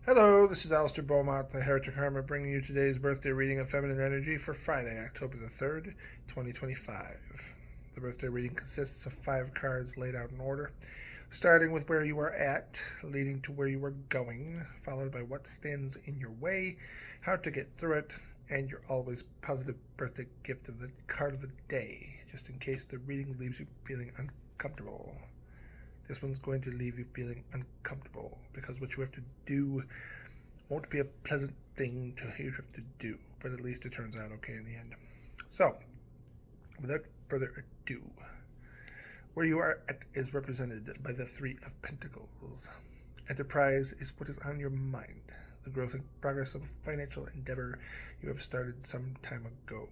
Hello, this is Alistair Beaumont, the Heretic Hermit, bringing you today's birthday reading of Feminine Energy for Friday, October the 3rd, 2025. The birthday reading consists of 5 cards laid out in order, starting with where you are at, leading to where you are going, followed by what stands in your way, how to get through it, and your always positive birthday gift of the card of the day, just in case the reading leaves you feeling uncomfortable. This one's going to leave you feeling uncomfortable because what you have to do won't be a pleasant thing to have to do, but at least it turns out okay in the end. So, without further ado, where you are at is represented by the Three of Pentacles. Enterprise is what is on your mind, the growth and progress of a financial endeavor you have started some time ago.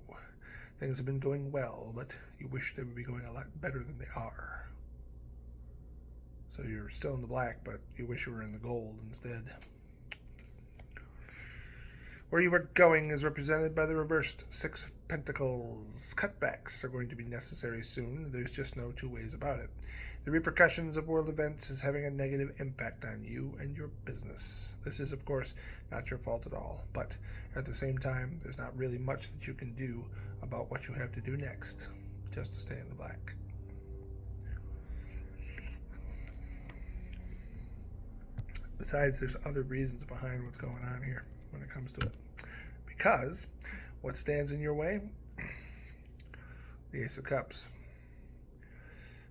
Things have been going well, but you wish they would be going a lot better than they are. So you're still in the black, but you wish you were in the gold instead. Where you are going is represented by the reversed Six of Pentacles. Cutbacks are going to be necessary soon. There's just no two ways about it. The repercussions of world events is having a negative impact on you and your business. This is, of course, not your fault at all, but at the same time, there's not really much that you can do about what you have to do next, just to stay in the black. Besides, there's other reasons behind what's going on here when it comes to it. Because what stands in your way? The Ace of Cups.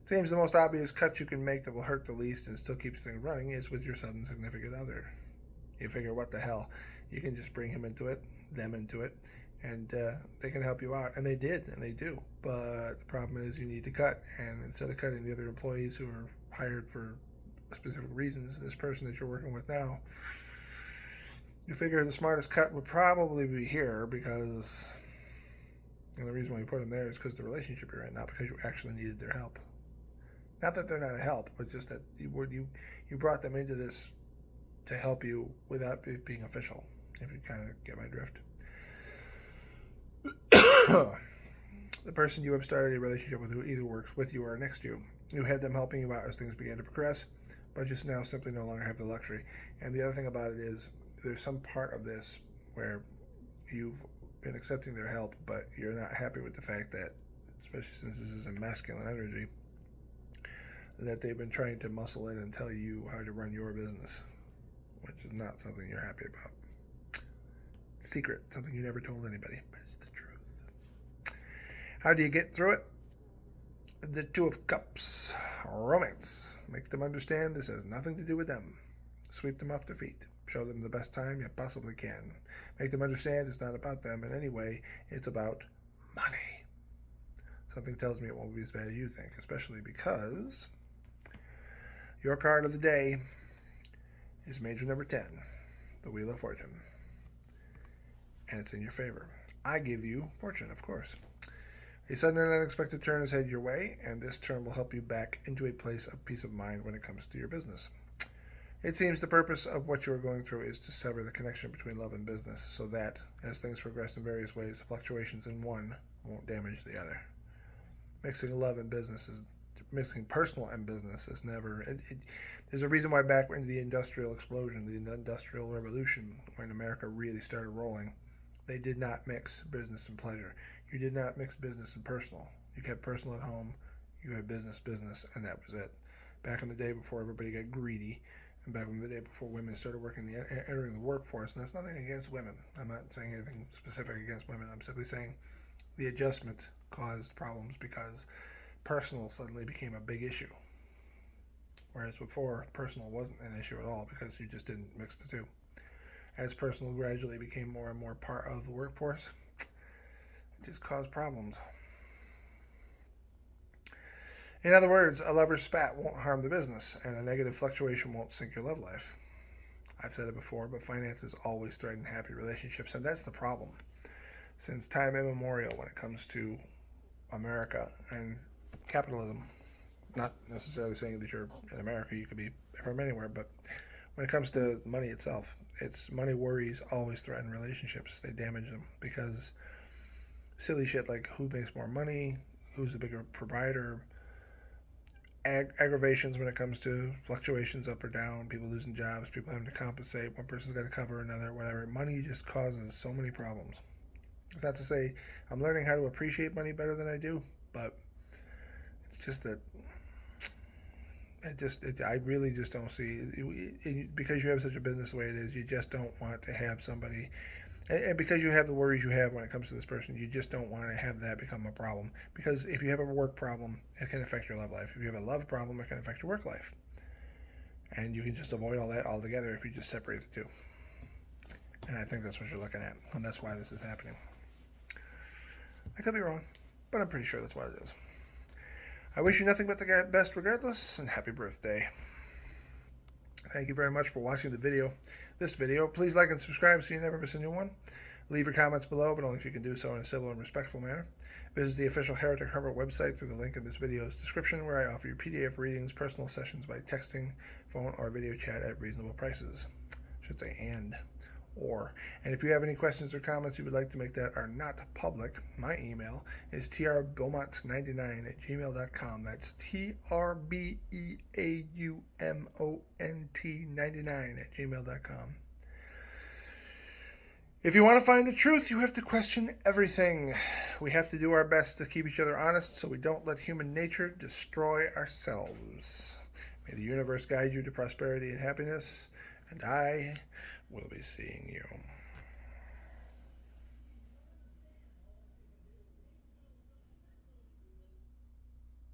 It seems the most obvious cut you can make that will hurt the least and still keeps things running is with your sudden significant other. You figure, what the hell? You can just bring him into it, them into it, and they can help you out. And they did, and they do. But the problem is you need to cut. And instead of cutting the other employees who are hired for specific reasons, this person that you're working with now, you figure the smartest cut would probably be here, because the reason why you put them there is because the relationship you're in, not because you actually needed their help. Not that they're not a help, but just that you brought them into this to help you without it being official, if you kind of get my drift. The person you have started a relationship with who either works with you or next to you, you had them helping you out as things began to progress, but just now simply no longer have the luxury. And the other thing about it is there's some part of this where you've been accepting their help, but you're not happy with the fact that, especially since this is a masculine energy, that they've been trying to muscle in and tell you how to run your business, which is not something you're happy about. Secret, something you never told anybody, but it's the truth. How do you get through it? The Two of Cups. Romance. Make them understand this has nothing to do with them. Sweep them off their feet. Show them the best time you possibly can. Make them understand it's not about them in any way. It's about money. Something tells me it won't be as bad as you think, especially because your card of the day is major number 10, the Wheel of Fortune. And it's in your favor. I give you fortune, of course. A sudden and unexpected turn is headed your way, and this turn will help you back into a place of peace of mind when it comes to your business. It seems the purpose of what you are going through is to sever the connection between love and business, so that, as things progress in various ways, fluctuations in one won't damage the other. Mixing personal and business is never. There's a reason why back in the industrial explosion, the industrial revolution, when America really started rolling, they did not mix business and pleasure. You did not mix business and personal. You kept personal at home, you had business, and that was it. Back in the day before everybody got greedy, and back in the day before women started entering the workforce, and that's nothing against women. I'm not saying anything specific against women. I'm simply saying the adjustment caused problems because personal suddenly became a big issue. Whereas before, personal wasn't an issue at all because you just didn't mix the two. As personal gradually became more and more part of the workforce, it just caused problems. In other words, a lover's spat won't harm the business, and a negative fluctuation won't sink your love life. I've said it before, but finances always threaten happy relationships, and that's the problem. Since time immemorial when it comes to America and capitalism, not necessarily saying that you're in America, you could be from anywhere, but when it comes to money itself, it's money worries always threaten relationships. They damage them because silly shit like who makes more money, who's the bigger provider, aggravations when it comes to fluctuations up or down, people losing jobs, people having to compensate, one person's got to cover another, whatever. Money just causes so many problems. It's not to say I'm learning how to appreciate money better than I do, but it's just that I really just don't see because you have such a business the way it is. You just don't want to have somebody, and because you have the worries you have when it comes to this person, you just don't want to have that become a problem. Because if you have a work problem, it can affect your love life. If you have a love problem, it can affect your work life, and you can just avoid all that altogether if you just separate the two. And I think that's what you're looking at, and that's why this is happening. I could be wrong, but I'm pretty sure that's what it is. I wish you nothing but the best regardless, and happy birthday. Thank you very much for watching this video. Please like and subscribe so you never miss a new one. Leave your comments below, but only if you can do so in a civil and respectful manner. Visit the official Heretic Hermit website through the link in this video's description, where I offer you PDF readings, personal sessions by texting, phone, or video chat at reasonable prices. I should say or. And if you have any questions or comments you would like to make that are not public, my email is trbeaumont99@gmail.com. That's TRBEAUMONT99@gmail.com. If you want to find the truth, you have to question everything. We have to do our best to keep each other honest so we don't let human nature destroy ourselves. May the universe guide you to prosperity and happiness, and I will be seeing you.